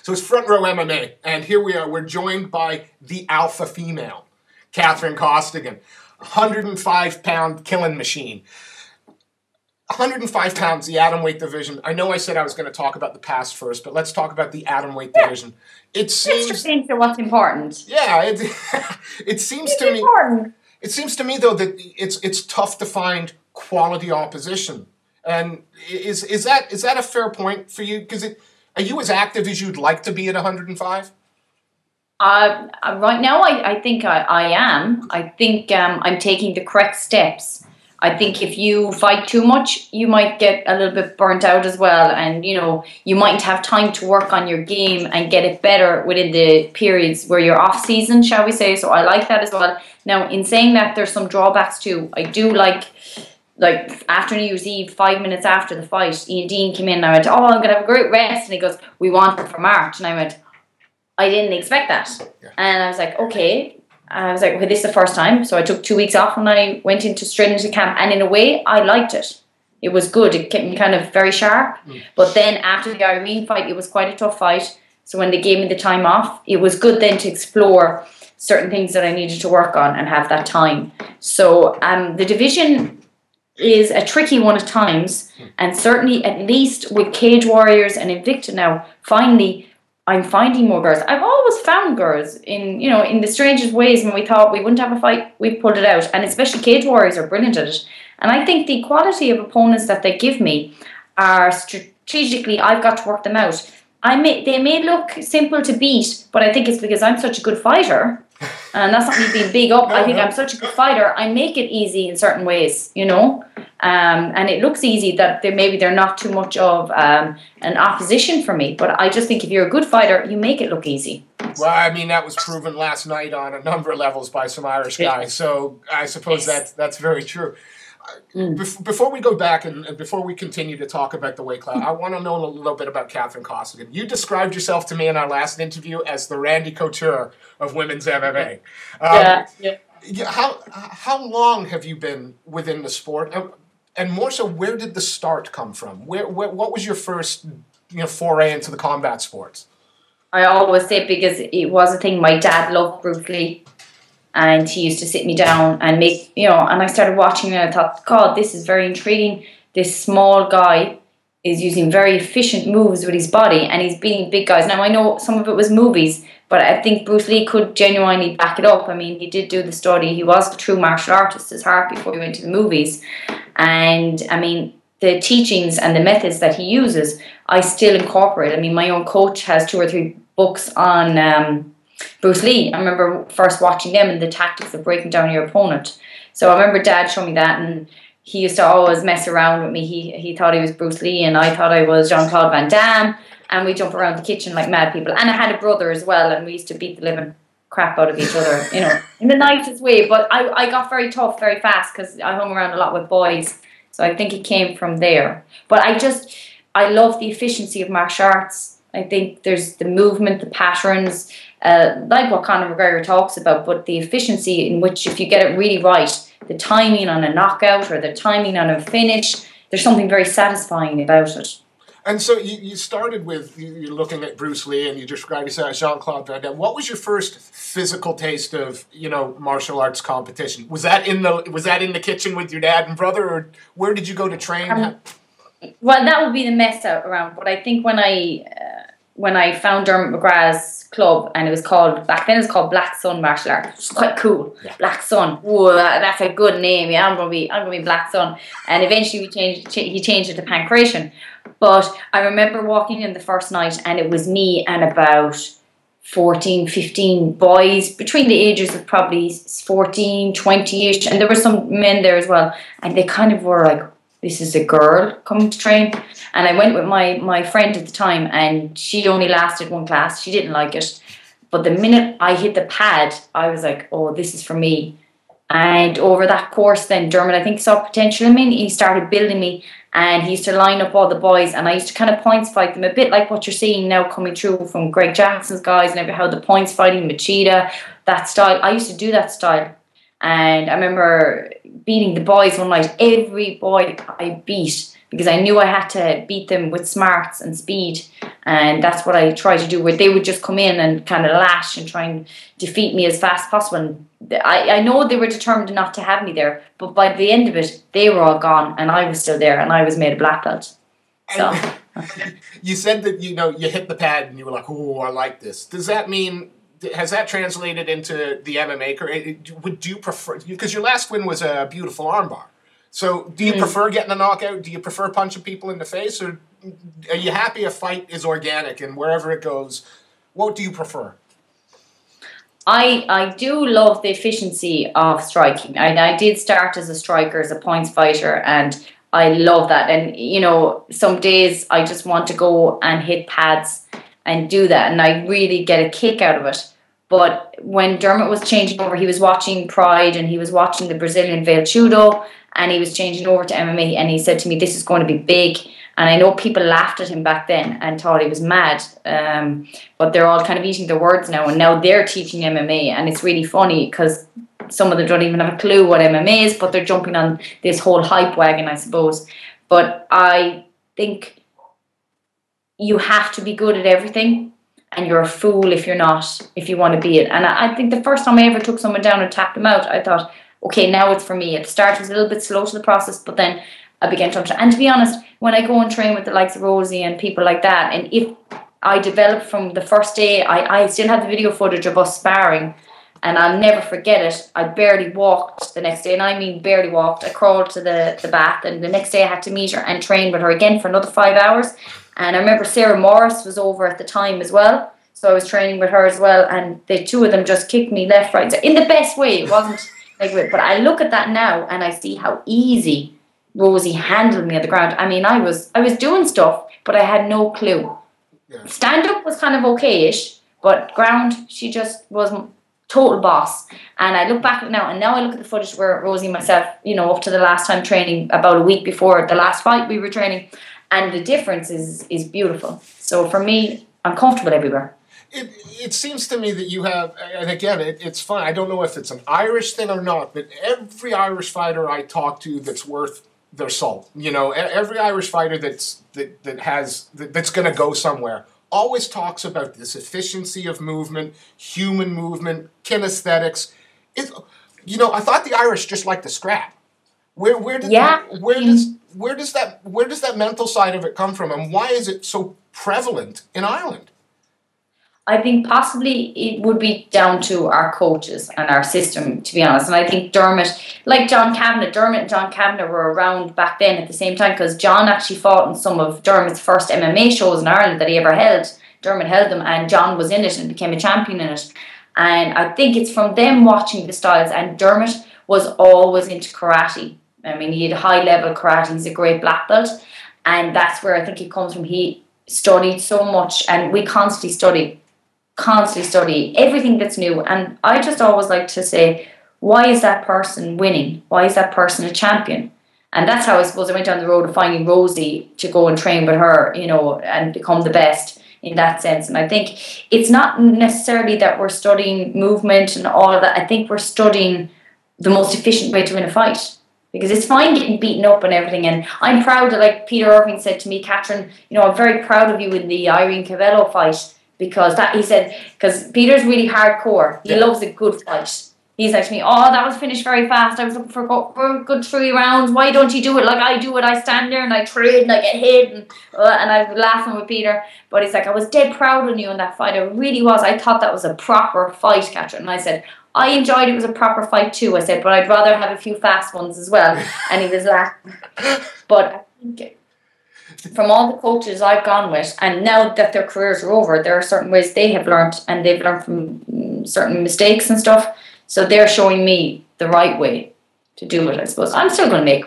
So it's Front Row MMA, and here we are. We're joined by the alpha female, Catherine Costigan, 105-pound killing machine. 105 pounds, the Atomweight division. I know I said I was going to talk about the past first, but let's talk about the Atomweight division. It seems things are what's important. Yeah, it seems to me. Important. It seems to me though that it's tough to find quality opposition. And is that a fair point for you? Because are you as active as you'd like to be at 105? Right now, I think I am. I think I'm taking the correct steps. I think if you fight too much, you might get a little bit burnt out as well. And, you know, you mightn't have time to work on your game and get it better within the periods where you're off season, shall we say. So I like that as well. Now, in saying that, there's some drawbacks too. I do like after New Year's Eve, 5 minutes after the fight, Ian Dean came in and I went, oh, I'm going to have a great rest. And he goes, we want it for March. And I went, I didn't expect that. Yeah. And I was like, okay. I was like, okay, this is the first time. So I took 2 weeks off and I went straight into camp. And in a way, I liked it. It was good. It kept me kind of very sharp. But then after the Irene fight, it was quite a tough fight. So when they gave me the time off, it was good then to explore certain things that I needed to work on and have that time. So the division is a tricky one at times. And certainly, at least with Cage Warriors and Invicta now, finally, I'm finding more girls. I've always found girls in the strangest ways. When we thought we wouldn't have a fight, we pulled it out. And especially Cage Warriors are brilliant at it. And I think the quality of opponents that they give me are strategically, I've got to work them out. They may look simple to beat, but I think it's because I'm such a good fighter. And that's not me being big up. I think I'm such a good fighter. I make it easy in certain ways, you know. And it looks easy that maybe they're not too much of an opposition for me. But I just think if you're a good fighter, you make it look easy. Well, I mean, that was proven last night on a number of levels by some Irish guys. So I suppose that's very true. Before we go back and before we continue to talk about the weight class, I want to know a little bit about Catherine Costigan. You described yourself to me in our last interview as the Randy Couture of women's MMA. How long have you been within the sport? And more so, where did the start come from? What was your first foray into the combat sports? I always say, because it was a thing, my dad loved Bruce Lee. And he used to sit me down and make, and I started watching and I thought, God, this is very intriguing. This small guy is using very efficient moves with his body and he's beating big guys. Now, I know some of it was movies, but I think Bruce Lee could genuinely back it up. I mean, he did do the study. He was a true martial artist at heart before he went to the movies. And, I mean, the teachings and the methods that he uses, I still incorporate. I mean, my own coach has 2 or 3 books on Bruce Lee. I remember first watching them and the tactics of breaking down your opponent. So I remember Dad showing me that, and he used to always mess around with me. He thought he was Bruce Lee and I thought I was Jean-Claude Van Damme, and we jump around the kitchen like mad people. And I had a brother as well, and we used to beat the living crap out of each other, in the nicest way. But I got very tough very fast because I hung around a lot with boys. So I think it came from there. But I love the efficiency of martial arts. I think there's the movement, the patterns, like what Conor McGregor talks about, but the efficiency in which, if you get it really right, the timing on a knockout or the timing on a finish, there's something very satisfying about it. And so you started with, you're looking at Bruce Lee and you described yourself as Jean-Claude Van Damme. What was your first physical taste of, martial arts competition? Was that in the kitchen with your dad and brother, or where did you go to train? Well, that would be the mess around, but I think when I found Dermot McGrath's club, and back then it was called Black Sun Martial Arts, which is quite cool. Yeah. Black Sun. Whoa, that's a good name. Yeah, I'm gonna be Black Sun. And eventually he changed it to Pancration. But I remember walking in the first night and it was me and about 14, 15 boys between the ages of probably 14, 20-ish, and there were some men there as well. And they kind of were like, this is a girl coming to train. And I went with my friend at the time, and she only lasted 1 class. She didn't like it. But the minute I hit the pad, I was like, oh, this is for me. And over that course then, Dermot, I think, saw potential in me. He started building me, and he used to line up all the boys, and I used to kind of points fight them, a bit like what you're seeing now coming through from Greg Jackson's guys and how the points fighting, Machida, that style. I used to do that style. And I remember beating the boys one night. Every boy I beat because I knew I had to beat them with smarts and speed, and that's what I tried to do, where they would just come in and kind of lash and try and defeat me as fast as possible. And I know they were determined not to have me there, but by the end of it, they were all gone, and I was still there, and I was made a black belt. So. You said that, you hit the pad and you were like, oh, I like this. Does that mean, has that translated into the MMA career? Would you prefer, because your last win was a beautiful armbar. So do you prefer getting a knockout? Do you prefer punching people in the face? Or are you happy a fight is organic and wherever it goes? What do you prefer? I do love the efficiency of striking. I did start as a striker, as a points fighter, and I love that. And, some days I just want to go and hit pads and do that. And I really get a kick out of it. But when Dermot was changing over, he was watching Pride and he was watching the Brazilian Veiled Judo, and he was changing over to MMA, and he said to me, this is going to be big. And I know people laughed at him back then and thought he was mad. But they're all kind of eating their words now, and now they're teaching MMA. And it's really funny because some of them don't even have a clue what MMA is, but they're jumping on this whole hype wagon, I suppose. But I think you have to be good at everything, and you're a fool if you're not, if you want to be it. And I think the first time I ever took someone down and tapped them out, I thought, okay, now it's for me. At the start, it was a little bit slow to the process, but then I began to understand. And to be honest, when I go and train with the likes of Rosi and people like that, and if I develop from the first day, I still have the video footage of us sparring, and I'll never forget it. I barely walked the next day, and I mean barely walked. I crawled to the bath, and the next day I had to meet her and train with her again for another 5 hours. And I remember Sarah Morris was over at the time as well, so I was training with her as well, and the two of them just kicked me left, right, in the best way. It wasn't like, but I look at that now and I see how easy Rosi handled me at the ground. I mean, I was doing stuff, but I had no clue. Yeah. Stand up was kind of okay-ish, but ground, she just wasn't. Total boss. And I look back at it now, and now I look at the footage where Rosi and myself, up to the last time training, about a week before the last fight we were training, and the difference is beautiful. So for me, I'm comfortable everywhere. It seems to me that you have, and again, it's fun. I don't know if it's an Irish thing or not, but every Irish fighter I talk to that's worth their salt, every Irish fighter that's going to go somewhere, always talks about this efficiency of movement, human movement, kinesthetics. I thought the Irish just like to scrap. Where does that mental side of it come from, and why is it so prevalent in Ireland? I think possibly it would be down to our coaches and our system, to be honest. And I think Dermot and John Kavanagh were around back then at the same time, because John actually fought in some of Dermot's first MMA shows in Ireland that he ever held. Dermot held them, and John was in it and became a champion in it. And I think it's from them watching the styles. And Dermot was always into karate. I mean, he had high-level karate. He's a great black belt. And that's where I think it comes from. He studied so much, and we constantly study everything that's new. And I just always like to say, why is that person winning? Why is that person a champion? And that's how I suppose I went down the road of finding Rosi to go and train with her, and become the best in that sense. And I think it's not necessarily that we're studying movement and all of that. I think we're studying the most efficient way to win a fight. Because it's fine getting beaten up and everything. And I'm proud of, like Peter Irving said to me, Catherine, I'm very proud of you in the Irene Cavello fight. Because Peter's really hardcore. He loves a good fight. He's like to me, oh, that was finished very fast. I was looking for a good 3 rounds. Why don't you do it like I do it? I stand there and I trade and I get hit. And I'm laughing with Peter. But he's like, I was dead proud of you in that fight. I really was. I thought that was a proper fight, Catherine. And I said, I enjoyed it. It was a proper fight too. I said, but I'd rather have a few fast ones as well. And he was laughing. But I think from all the coaches I've gone with, and now that their careers are over, there are certain ways they have learned, and they've learned from certain mistakes and stuff. So they're showing me the right way to do it, I suppose. I'm still going to make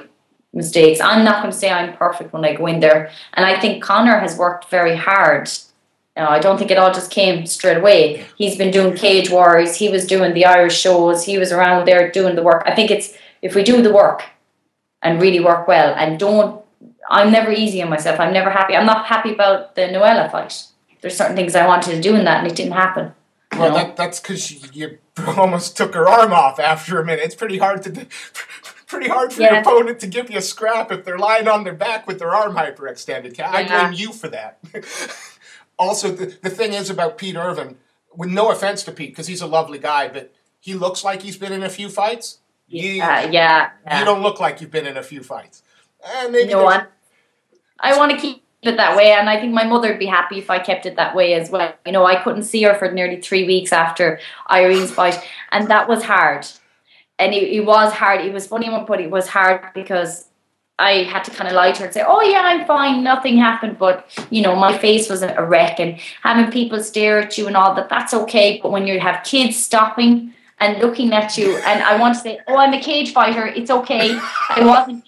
mistakes. I'm not going to say I'm perfect when I go in there. And I think Conor has worked very hard. I don't think it all just came straight away. He's been doing Cage Wars. He was doing the Irish shows. He was around there doing the work. I think it's, if we do the work and really work well and I'm never easy on myself. I'm never happy. I'm not happy about the Noella fight. There's certain things I wanted to do in that, and it didn't happen. Well, that's because you almost took her arm off after a minute. It's pretty hard pretty hard for your opponent to give you a scrap if they're lying on their back with their arm hyperextended. I blame you for that. Also, the thing is about Pete Irvin, with no offense to Pete, because he's a lovely guy, but he looks like he's been in a few fights. You don't look like you've been in a few fights. Maybe I want to keep it that way, and I think my mother would be happy if I kept it that way as well. You know, I couldn't see her for nearly 3 weeks after Irene's fight, and that was hard. And it was hard. It was funny, but it was hard because I had to kind of lie to her and say, oh yeah, I'm fine, nothing happened. But, you know, my face was a wreck, and having people stare at you and all that, that's okay. But when you have kids stopping and looking at you, and I want to say, oh, I'm a cage fighter, it's okay. I wasn't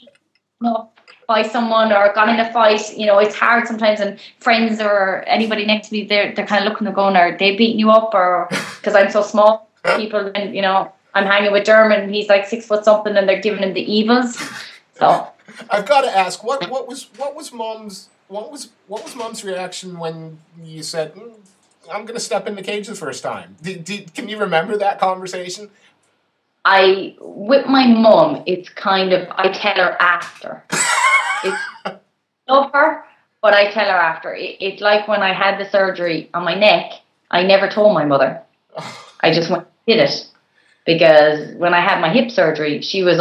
by someone or gone in a fight. You know, it's hard sometimes, and friends or anybody next to me, they're kind of looking and going, are they beating you up? Or because I'm so small, people, and you know, I'm hanging with Dermot and he's like 6 foot something and they're giving him the evils. So I've got to ask, what was Mom's reaction when you said, I'm going to step in the cage the first time? Can you remember that conversation? With my mum, it's kind of, I tell her after. I love her, but I tell her after. It's like when I had the surgery on my neck, I never told my mother. I just went and did it. Because when I had my hip surgery, she was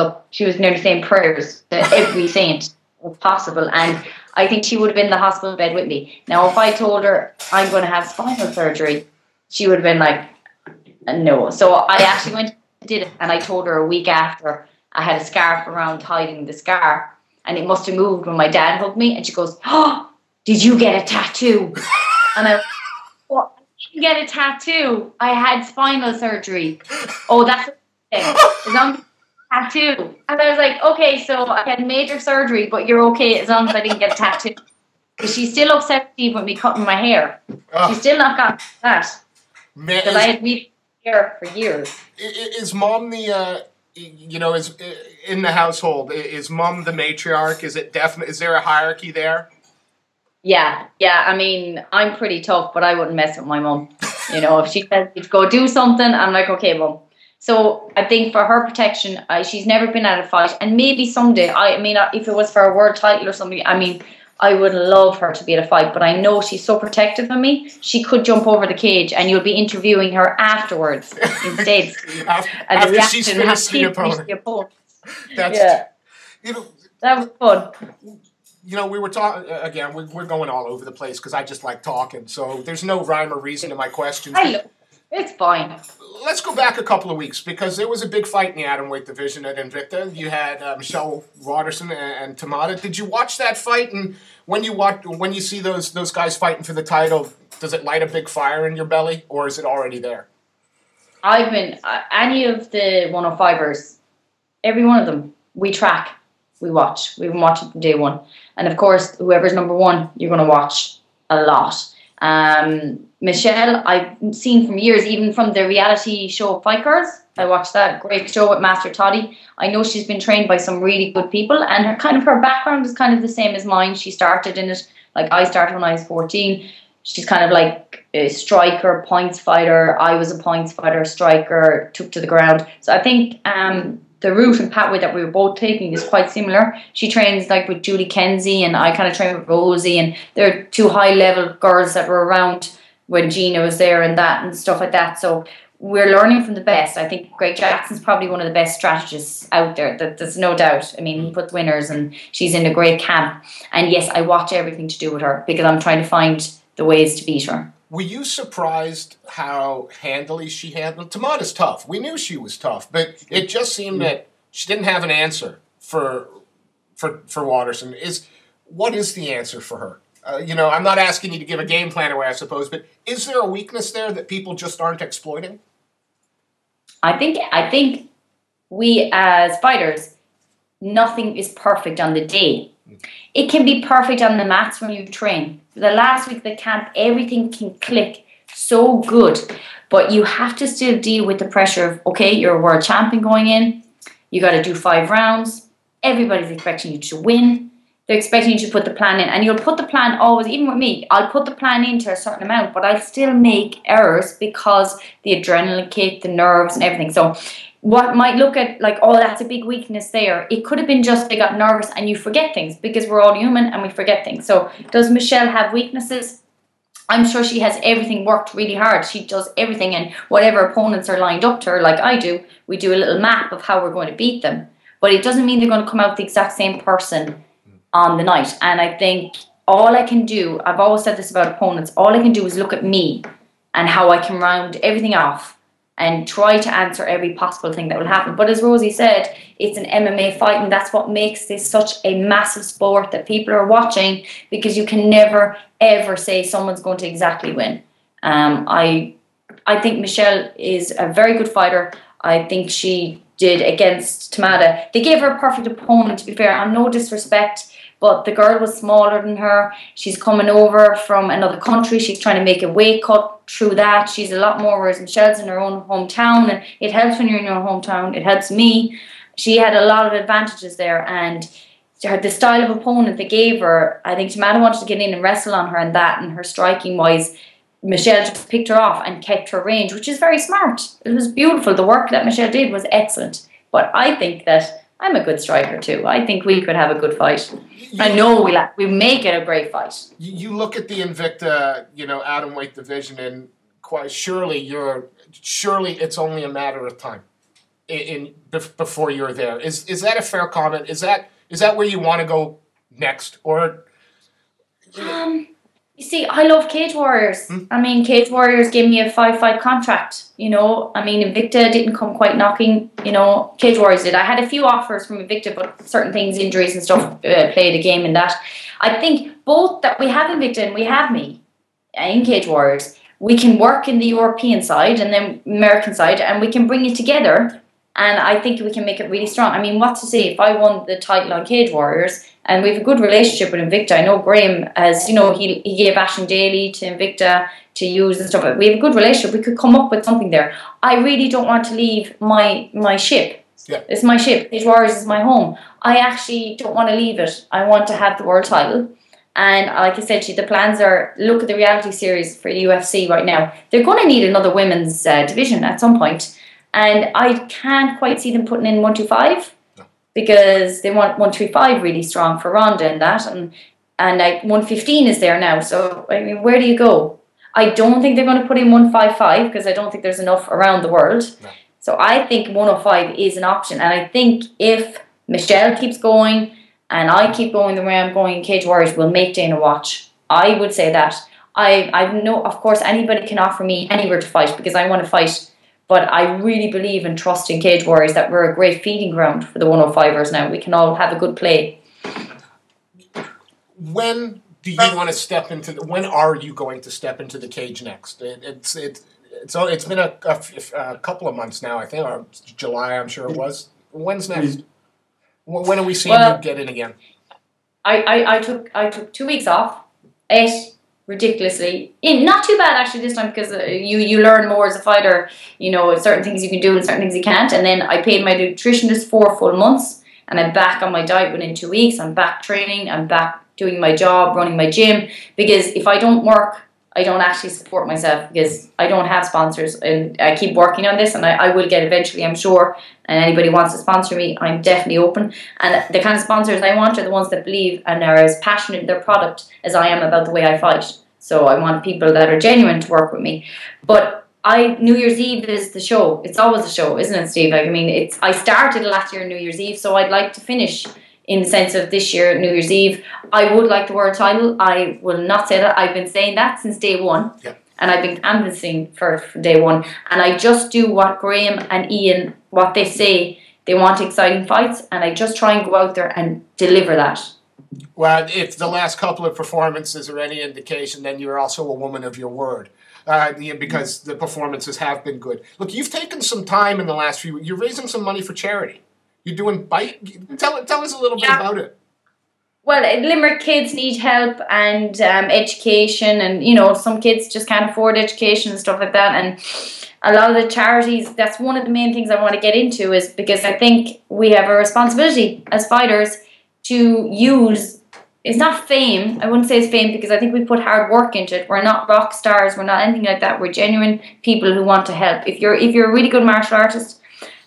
nearly saying prayers to every saint possible. And I think she would have been in the hospital bed with me. Now, if I told her I'm going to have spinal surgery, she would have been like, no. So I actually went and did it. And I told her a week after, I had a scarf around hiding the scar. And it must have moved when my dad hugged me. And she goes, oh, did you get a tattoo? And I what? You get a tattoo. I had spinal surgery. Oh, that's a thing. As long as tattoo. And I was like, okay, so I had major surgery, but you're okay as long as I didn't get a tattoo. But she's still upset with me cutting my hair. She's still not got that. Because I had me hair for years. Is Mom the is in the household? Is Mom the matriarch? Is it definite? Is there a hierarchy there? Yeah. I mean, I'm pretty tough, but I wouldn't mess with my mum. You know, if she says to go do something, I'm like, okay, Mum. So I think for her protection, she's never been at a fight, and maybe someday. I mean, if it was for a world title or something, I mean, I would love her to be at a fight. But I know she's so protective of me. She could jump over the cage, and you'll be interviewing her afterwards instead. after she's finished the opponent. That was fun. You know, we were talking, again, we're going all over the place because I just like talking, so there's no rhyme or reason to my questions. I know. It's fine. Let's go back a couple of weeks, because there was a big fight in the Atomweight division at Invicta. You had Michelle Waterson and Tamada. Did you watch that fight? And when you see those guys fighting for the title, does it light a big fire in your belly, or is it already there? I've been, any of the 105ers, every one of them, we track. We watch. We've been watching from day one. And of course, whoever's number one, you're going to watch a lot. Michelle, I've seen from years, even from the reality show Fight Girls. I watched that great show with Master Toddy. I know she's been trained by some really good people, and her background is kind of the same as mine. She started in it, like I started when I was 14. She's kind of like a striker, points fighter. I was a points fighter, striker, took to the ground. So I think the route and pathway that we were both taking is quite similar. She trains like with Julie Kenzie, and I kind of train with Rosie, and they're two high-level girls that were around when Gina was there and that and stuff like that. So we're learning from the best. I think Greg Jackson's probably one of the best strategists out there. There's no doubt. I mean, he puts winners, and she's in a great camp. And yes, I watch everything to do with her because I'm trying to find the ways to beat her. Were you surprised how handily she handled? Tamada's tough. We knew she was tough, but it just seemed that she didn't have an answer for Waterson. What is the answer for her? I'm not asking you to give a game plan away, I suppose, but is there a weakness there that people just aren't exploiting? I think we as fighters, nothing is perfect on the day. It can be perfect on the mats when you train. The last week of the camp, everything can click so good, but you have to still deal with the pressure of, okay, you're a world champion going in, you got to do 5 rounds, everybody's expecting you to win, they're expecting you to put the plan in, and you'll put the plan always, even with me, I'll put the plan into a certain amount, but I'll still make errors because the adrenaline kick, the nerves and everything. So what might look at like, oh, that's a big weakness there. It could have been just they got nervous and you forget things because we're all human and we forget things. So does Michelle have weaknesses? I'm sure she has everything worked really hard. She does everything, and whatever opponents are lined up to her, like I do, we do a little map of how we're going to beat them. But it doesn't mean they're going to come out the exact same person on the night. And I think all I can do, I've always said this about opponents, all I can do is look at me and how I can round everything off and try to answer every possible thing that will happen. But as Rosie said, it's an MMA fight, and that's what makes this such a massive sport that people are watching, because you can never, ever say someone's going to exactly win. I think Michelle is a very good fighter. I think she did against Tamada. They gave her a perfect opponent, to be fair, on no disrespect, but the girl was smaller than her. She's coming over from another country. She's trying to make a weight cut through that. She's a lot more, whereas Michelle's in her own hometown, and it helps when you're in your hometown. It helps me. She had a lot of advantages there, and the style of opponent they gave her, I think Tamada wanted to get in and wrestle on her, and that, and her striking wise, Michelle just picked her off and kept her range, which is very smart. It was beautiful. The work that Michelle did was excellent. But I think that I'm a good striker too. I think we could have a good fight. I know we make it a great fight. You look at the Invicta, Atomweight division, and quite surely it's only a matter of time before you're there. Is that a fair comment? Is that where you want to go next, or? You see, I love Cage Warriors. I mean, Cage Warriors gave me a 5-fight contract, I mean, Invicta didn't come quite knocking, Cage Warriors did. I had a few offers from Invicta, but certain things, injuries and stuff, played a game in that. I think both that we have Invicta and we have me in Cage Warriors, we can work in the European side and then American side, and we can bring it together. And I think we can make it really strong. I mean, what to say, if I won the title on Cage Warriors, and we have a good relationship with Invicta. I know Graham, as he gave Ashton Daly to Invicta to use and stuff. We have a good relationship. We could come up with something there. I really don't want to leave my ship. Yeah. It's my ship. Cage Warriors is my home. I actually don't want to leave it. I want to have the world title. And like I said to you, the plans are, look at the reality series for the UFC right now. They're going to need another women's division at some point. And I can't quite see them putting in 125. Because they want 135 really strong for Ronda and that, and like 115 is there now. So I mean, where do you go? I don't think they're going to put in 155 because I don't think there's enough around the world. No. So I think 105 is an option, and I think if Michelle keeps going and I keep going the way I'm going, Cage Warriors will make Dana watch. I would say that. I know, of course, anybody can offer me anywhere to fight because I want to fight. But I really believe and trust in Cage Warriors that we're a great feeding ground for the 105ers now. We can all have a good play. When do you want to step into? When are you going to step into the cage next? It's been a couple of months now, I think, or July, I'm sure it was. When's next? When are we seeing you get in again? I took 2 weeks off. Ridiculously, not too bad actually this time, because you learn more as a fighter. Certain things you can do and certain things you can't. And then I paid my nutritionist 4 full months, and I'm back on my diet within 2 weeks. I'm back training. I'm back doing my job, running my gym. Because if I don't work, I don't actually support myself, because I don't have sponsors, and I keep working on this, and I will get eventually, I'm sure. And anybody wants to sponsor me, I'm definitely open. And the kind of sponsors I want are the ones that believe and are as passionate in their product as I am about the way I fight. So I want people that are genuine to work with me. But New Year's Eve is the show. It's always a show, isn't it, Steve? Like, I mean, I started last year New Year's Eve, so I'd like to finish in the sense of this year New Year's Eve. I would like the world title. I will not say that. I've been saying that since day one. Yeah. And I've been canvassing for day one. And I just do what Graham and Ian, what they say. They want exciting fights, and I just try and go out there and deliver that. Well, if the last couple of performances are any indication, then you're also a woman of your word, because the performances have been good. Look, you've taken some time in the last few weeks. You're raising some money for charity. You're doing bike. Tell us a little bit about it. Well, Limerick kids need help and education, and some kids just can't afford education and stuff like that. And a lot of the charities, that's one of the main things I want to get into, is because I think we have a responsibility as fighters to use, it's not fame, I wouldn't say it's fame, because I think we put hard work into it. We're not rock stars, we're not anything like that. We're genuine people who want to help. If you're a really good martial artist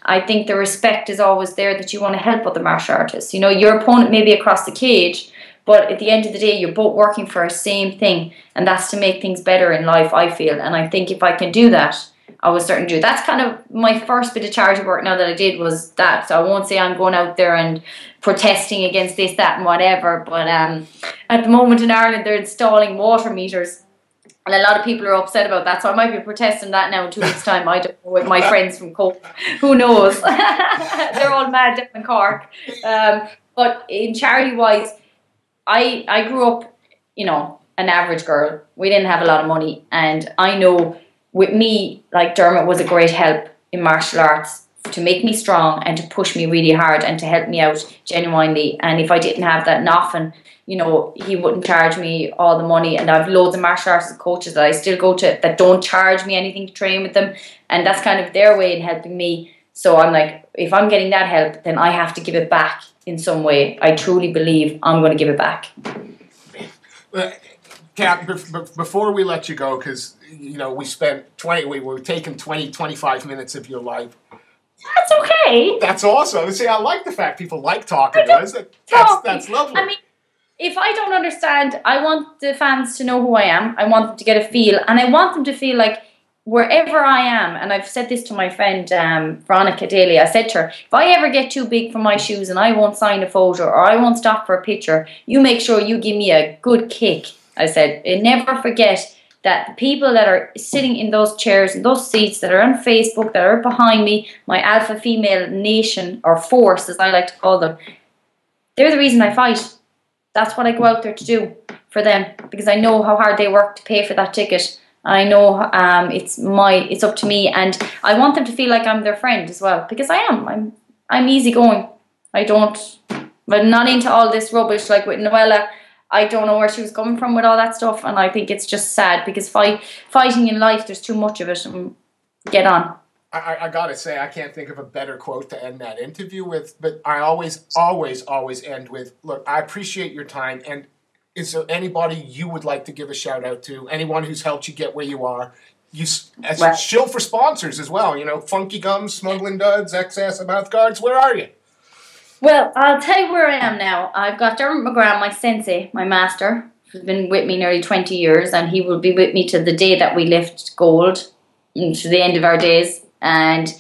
I think the respect is always there that you want to help other martial artists. You know, your opponent may be across the cage, but at the end of the day, you're both working for a same thing, and that's to make things better in life, I feel. And I think if I can do that, I was starting to do. That's kind of my first bit of charity work now that I did was that. So I won't say I'm going out there and protesting against this, that and whatever. But at the moment in Ireland, they're installing water meters. And a lot of people are upset about that. So I might be protesting that now in 2 weeks' time. I don't know, with my friends from Cork. Who knows? They're all mad down in Cork. But in charity-wise, I grew up, you know, an average girl. We didn't have a lot of money. And I know with me, like Dermot was a great help in martial arts to make me strong and to push me really hard and to help me out genuinely. And if I didn't have that, often, you know, he wouldn't charge me all the money. And I've loads of martial arts coaches that I still go to that don't charge me anything to train with them. And that's kind of their way in helping me. So I'm like, if I'm getting that help, then I have to give it back in some way. I truly believe I'm going to give it back. Kat, before we let you go, because, you know, we were taking 20, 25 minutes of your life. That's okay. That's awesome. See, I like the fact people like talking to us. That's lovely. I mean, if I don't understand, I want the fans to know who I am. I want them to get a feel, and I want them to feel like wherever I am, and I've said this to my friend Veronica Daly, I said to her, if I ever get too big for my shoes and I won't sign a photo or I won't stop for a picture, you make sure you give me a good kick. I said, and never forget that the people that are sitting in those chairs, in those seats, that are on Facebook, that are behind me, my alpha female nation, or force, as I like to call them, they're the reason I fight. That's what I go out there to do for them, because I know how hard they work to pay for that ticket. I know it's up to me, and I want them to feel like I'm their friend as well, because I am. I'm easygoing. I'm not into all this rubbish like with Noella. I don't know where she was coming from with all that stuff, and I think it's just sad because fighting in life, there's too much of it. And get on. I gotta say, I can't think of a better quote to end that interview with, but I always end with, look, I appreciate your time, and is there anybody you would like to give a shout out to? Anyone who's helped you get where you are? Shill for sponsors as well, you know, Funky Gums, Smuggling Duds, XS, Mouth Guards, where are you? Well, I'll tell you where I am now. I've got Dermot McGrath, my sensei, my master, who's been with me nearly 20 years, and he will be with me to the day that we lift gold, to the end of our days. And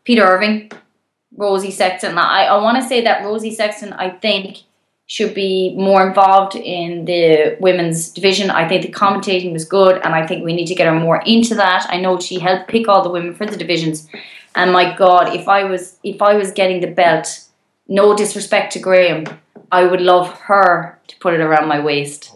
Peter Irving, Rosi Sexton. I want to say that Rosi Sexton, I think, should be more involved in the women's division. I think the commentating was good, and I think we need to get her more into that. I know she helped pick all the women for the divisions, and my God, if I was getting the belt, no disrespect to Graham, I would love her to put it around my waist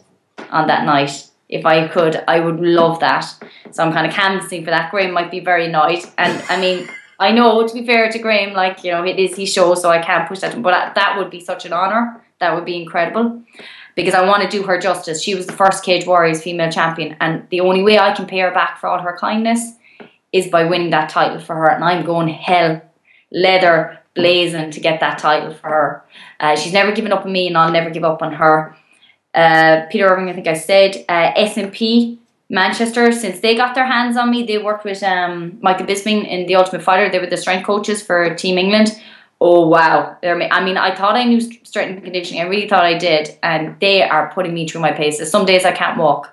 on that night. If I could, I would love that. So I'm kind of canvassing for that. Graham might be very annoyed. And I mean, I know, to be fair to Graham, like, you know, it is his show, so I can't push that to him. But that would be such an honour. That would be incredible. Because I want to do her justice. She was the first Cage Warriors female champion. And the only way I can pay her back for all her kindness is by winning that title for her. And I'm going hell, leather, blazing to get that title for her. She's never given up on me, and I'll never give up on her. Peter Irving, I think I said. S&P Manchester, since they got their hands on me, they worked with Michael Bisping in The Ultimate Fighter. They were the strength coaches for Team England. Oh, wow. I mean, I thought I knew strength and conditioning. I really thought I did. And they are putting me through my paces. Some days I can't walk.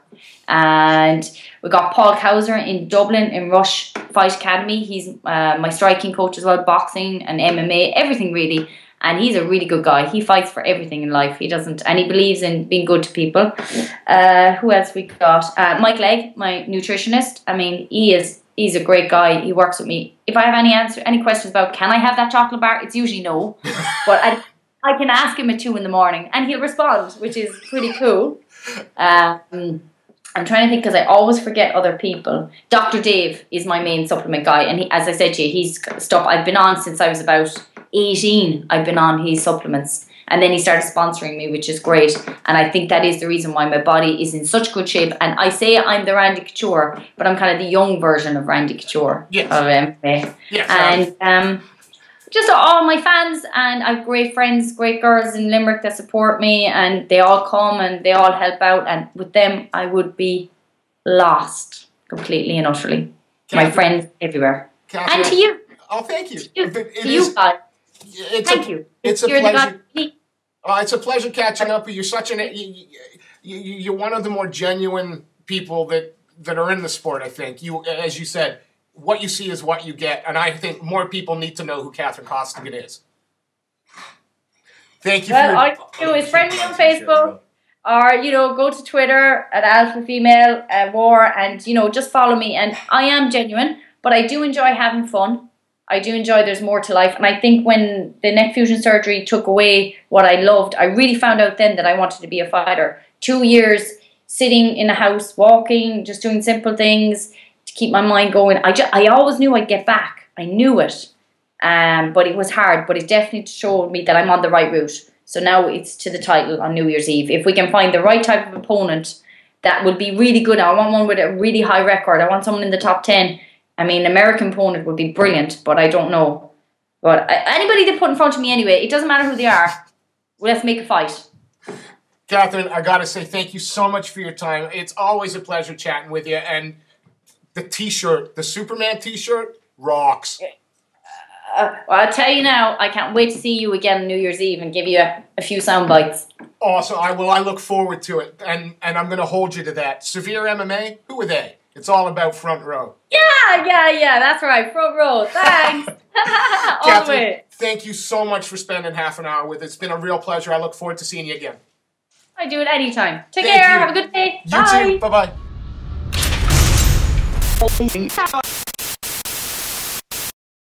And we got Paul Cowser in Dublin in Rush Fight Academy. He's my striking coach as well, boxing and MMA, everything really. And he's a really good guy. He fights for everything in life. He doesn't, and he believes in being good to people. Who else we got? Mike Legg, my nutritionist. I mean, he's a great guy. He works with me. If I have any questions about, can I have that chocolate bar? It's usually no. But I can ask him at 2 in the morning and he'll respond, which is pretty cool. I'm trying to think because I always forget other people. Dr. Dave is my main supplement guy. And he, as I said to you, he's stuff I've been on since I was about 18. I've been on his supplements. And then he started sponsoring me, which is great. And I think that is the reason why my body is in such good shape. And I say I'm the Randy Couture, but I'm kind of the young version of Randy Couture. Yes. Of MMA. Yes. And just all my fans, and I have great friends, great girls in Limerick that support me, and they all come and they all help out. And with them, I would be lost completely and utterly. My friends everywhere. Kathy, and to you. Oh, thank you. Thank you. It's a pleasure. It's a pleasure catching up with you. You're one of the more genuine people that are in the sport. I think as you said, what you see is what you get, and I think more people need to know who Catherine Costigan is. Thank you. Well, all you can do is friend me on Facebook, or go to Twitter at Alpha Female War, and just follow me. And I am genuine, but I do enjoy having fun. I do enjoy there's more to life, and I think when the neck fusion surgery took away what I loved, I really found out then that I wanted to be a fighter. 2 years sitting in a house, walking, just doing simple things to keep my mind going. I always knew I'd get back. I knew it. But it was hard, but it definitely showed me that I'm on the right route. So now it's to the title on New Year's Eve. If we can find the right type of opponent that would be really good, I want one with a really high record. I want someone in the top 10. I mean, an American opponent would be brilliant, but I don't know. But anybody they put in front of me anyway, it doesn't matter who they are. Let's make a fight. Catherine, I got to say thank you so much for your time. It's always a pleasure chatting with you. And the T-shirt, the Superman T-shirt, rocks. Well, I'll tell you now, I can't wait to see you again on New Year's Eve and give you a few sound bites. Awesome. I look forward to it. And I'm going to hold you to that. Severe MMA, who are they? It's all about front row. Yeah, that's right. Front row. Thanks. Catherine, thank you so much for spending half an hour with us. It's been a real pleasure. I look forward to seeing you again. I do it anytime. Take care. Have a good day. You Bye. too. Bye-bye.